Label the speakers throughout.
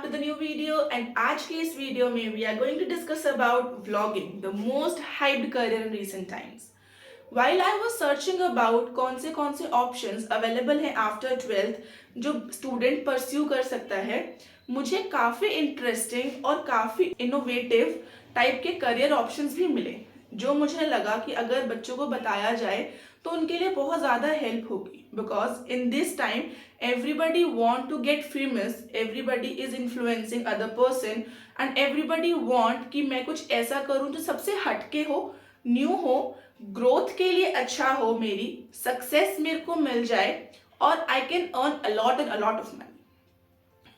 Speaker 1: back to the new video and आज के इस वीडियो में we are going to discuss about vlogging, the most hyped career in recent times. While I was searching about कौन से options available हैं after 12th जो student pursue कर सकता है, मुझे काफ़ी interesting और काफ़ी innovative टाइप के career options भी मिले जो मुझे लगा कि अगर बच्चों को बताया जाए तो उनके लिए बहुत ज़्यादा हेल्प होगी because in this time everybody want to get famous, everybody is influencing other person and everybody want कि मैं कुछ ऐसा करूं जो सबसे हटके हो, न्यू हो, ग्रोथ के लिए अच्छा हो, मेरी सक्सेस मेरे को मिल जाए और I can earn a lot of money.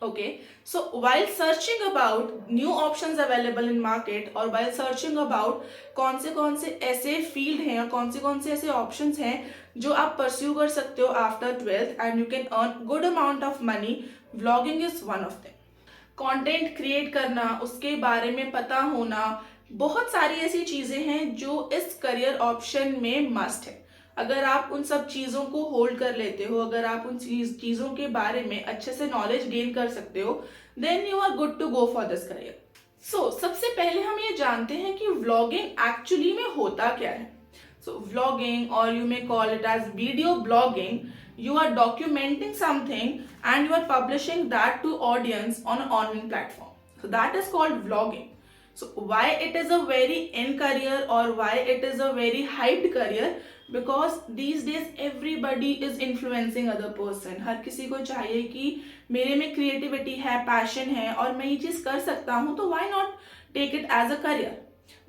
Speaker 1: Okay, so while searching about new options available in market और while searching about कौन से ऐसे फील्ड हैं और कौन से ऐसे ऑप्शंस हैं जो आप परस्यू कर सकते हो after 12th and you can earn good amount of money, vlogging is one of them. Content create करना, उसके बारे में पता होना, बहुत सारी ऐसी चीज़ें हैं जो इस करियर ऑप्शन में मस्ट है. अगर आप उन सब चीज़ों को होल्ड कर लेते हो, अगर आप उन चीज़ों के बारे में अच्छे से नॉलेज गेन कर सकते हो, then you are good to go for this career. So सबसे पहले हम ये जानते हैं कि व्लॉगिंग एक्चुअली में होता क्या है. सो व्लॉगिंग और you may call it as video blogging, you are documenting something and you are publishing that to audience on an online platform. So that is called vlogging. So why it is a very in career or why it is a very hyped career? Because these days everybody is influencing other person. हर किसी को चाहिए कि मेरे में creativity है, passion है और मैं ये चीज़ कर सकता हूँ, तो why not take it as a career?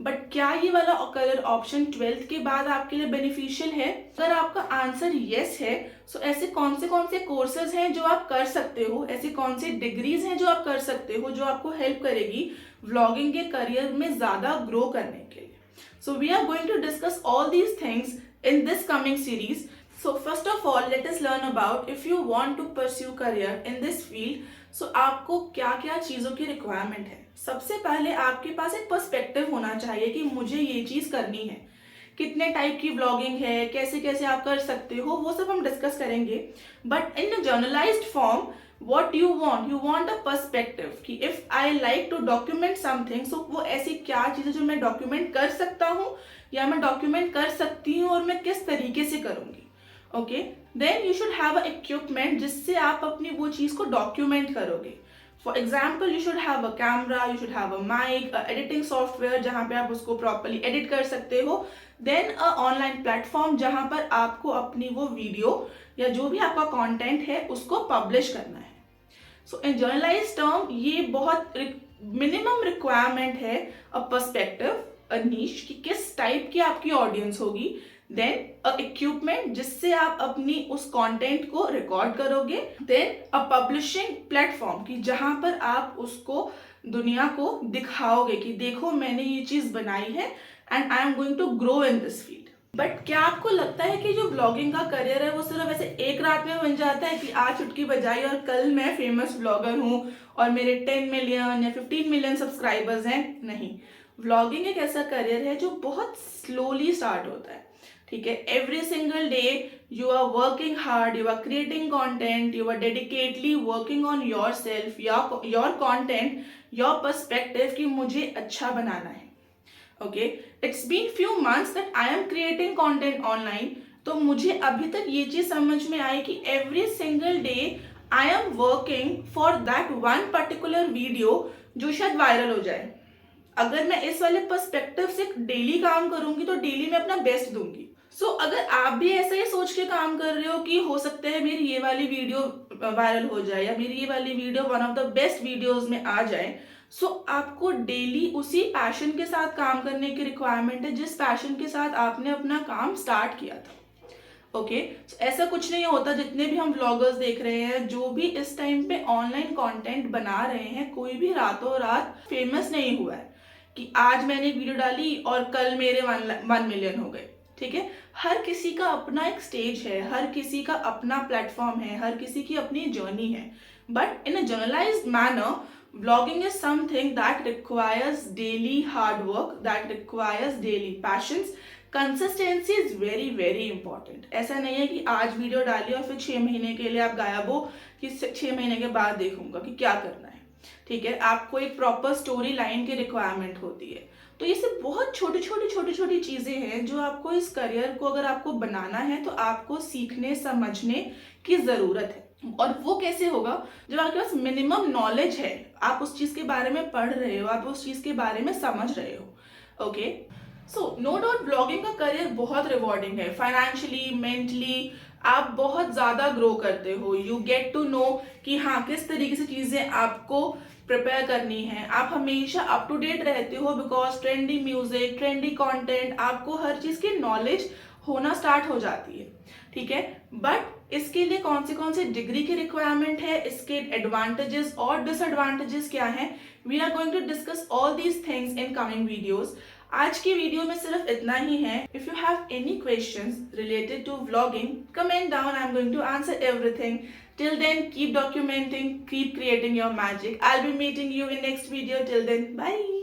Speaker 1: But क्या ये वाला करियर ऑप्शन 12th के बाद आपके लिए बेनिफिशियल है? अगर आपका आंसर येस है, सो ऐसे कौन से कोर्सेज हैं जो आप कर सकते हो, ऐसी कौन सी डिग्रीज हैं जो आप कर सकते हो जो आपको हेल्प करेगी व्लॉगिंग के करियर में ज़्यादा ग्रो करने के लिए. So we are going to discuss all these things in this coming series. So first of all, let us learn about if you want to pursue career in this field. So आपको क्या क्या चीज़ों की requirement है. सबसे पहले आपके पास एक पर्सपेक्टिव होना चाहिए कि मुझे ये चीज़ करनी है. कितने टाइप की ब्लॉगिंग है, कैसे आप कर सकते हो, वो सब हम डिस्कस करेंगे. But in generalized form what you want a perspective कि if I like to document something, so वो ऐसी क्या चीज़ें जो मैं डॉक्यूमेंट कर सकता हूँ या मैं डॉक्यूमेंट कर सकती हूँ और मैं किस तरीके से करूँगी. Okay, then you should have a equipment जिससे आप अपनी वो चीज़ को डॉक्यूमेंट करोगे. For example, you should have a camera, you should have a mic, editing software जहाँ पे आप उसको प्रॉपरली एडिट कर सकते हो. देन अ ऑनलाइन प्लेटफॉर्म जहाँ पर आपको अपनी वो वीडियो या जो भी आपका कंटेंट है उसको पब्लिश करना है. सो इन जर्नलाइज टर्म ये बहुत मिनिमम रिक्वायरमेंट है अ पर्सपेक्टिव, अ नीश कि किस टाइप की आपकी ऑडियंस होगी. देन अ इक्विपमेंट जिससे आप अपनी उस कंटेंट को रिकॉर्ड करोगे. देन अ पब्लिशिंग प्लेटफॉर्म कि जहां पर आप उसको दुनिया को दिखाओगे कि देखो मैंने ये चीज़ बनाई है and I am going to grow in this field. But क्या आपको लगता है कि जो ब्लॉगिंग का करियर है वो सिर्फ ऐसे एक रात में बन जाता है कि आज चुटकी बजाई और कल मैं फेमस ब्लॉगर हूँ और मेरे 10 मिलियन या 15 मिलियन सब्सक्राइबर्स हैं? नहीं, व्लॉगिंग एक ऐसा करियर है जो बहुत स्लोली स्टार्ट होता है. ठीक है, every single day you are working hard, you are creating content, you are dedicatedly working on your self, your content, your perspective कि मुझे अच्छा बनाना है. Okay, it's been few months that I am creating content online. तो मुझे अभी तक ये चीज़ समझ में आई कि every single day I am working for that one particular video जो शायद वायरल हो जाए. अगर मैं इस वाले पर्सपेक्टिव से डेली काम करूंगी तो डेली मैं अपना बेस्ट दूंगी. सो अगर आप भी ऐसा ही सोच के काम कर रहे हो कि हो सकता है मेरी ये वाली वीडियो वायरल हो जाए या मेरी ये वाली video one of the best videos में आ जाए, सो आपको डेली उसी पैशन के साथ काम करने की रिक्वायरमेंट है जिस पैशन के साथ आपने अपना काम स्टार्ट किया था. ओके, ऐसा कुछ नहीं होता. जितने भी हम व्लॉगर्स देख रहे हैं जो भी इस टाइम पे ऑनलाइन कंटेंट बना रहे हैं, कोई भी रातों रात फेमस नहीं हुआ है कि आज मैंने वीडियो डाली और कल मेरे 1 मिलियन हो गए. ठीक है, हर किसी का अपना एक स्टेज है, हर किसी का अपना प्लेटफॉर्म है, हर किसी की अपनी जर्नी है. But in a generalised manner, vlogging is something that requires daily hard work, that requires daily passions. Consistency is very very important. ऐसा नहीं है कि आज वीडियो डाली और फिर 6 महीने के लिए आप गायब हो कि 6 महीने के बाद देखूंगा कि क्या करना है. ठीक है, आपको एक प्रॉपर स्टोरी लाइन की रिक्वायरमेंट होती है। तो ये सब बहुत छोटी छोटी चीज़ें हैं जो आपको इस करियर को अगर आपको बनाना है तो आपको सीखने समझने की ज़रूरत है। और वो कैसे होगा, जब आपके पास मिनिमम नॉलेज है, आप उस चीज़ के बारे में पढ़ रहे हो, आप उस चीज़ के बारे में समझ रहे हो। Okay, so no doubt blogging का करियर बहुत रिवॉर्डिंग है, फाइनेंशियली, मेंटली आप बहुत ज़्यादा ग्रो करते हो। यू गेट टू नो कि हाँ किस तरीके से चीज़ें आपको प्रिपेयर करनी है। आप हमेशा अप टू डेट रहते हो because trendy music, trendy content, आपको हर चीज़ की नॉलेज होना स्टार्ट हो जाती है। ठीक है, बट इसके लिए कौन सी डिग्री की रिक्वायरमेंट है, इसके एडवांटेजेस और डिसएडवांटेजेस क्या हैं, we are going to discuss all these things in coming videos. आज की वीडियो में सिर्फ इतना ही है। If you have any questions related to vlogging, comment down, I am going to answer everything. Till then, keep documenting, keep creating your magic. I'll be meeting you in next video. Till then, bye.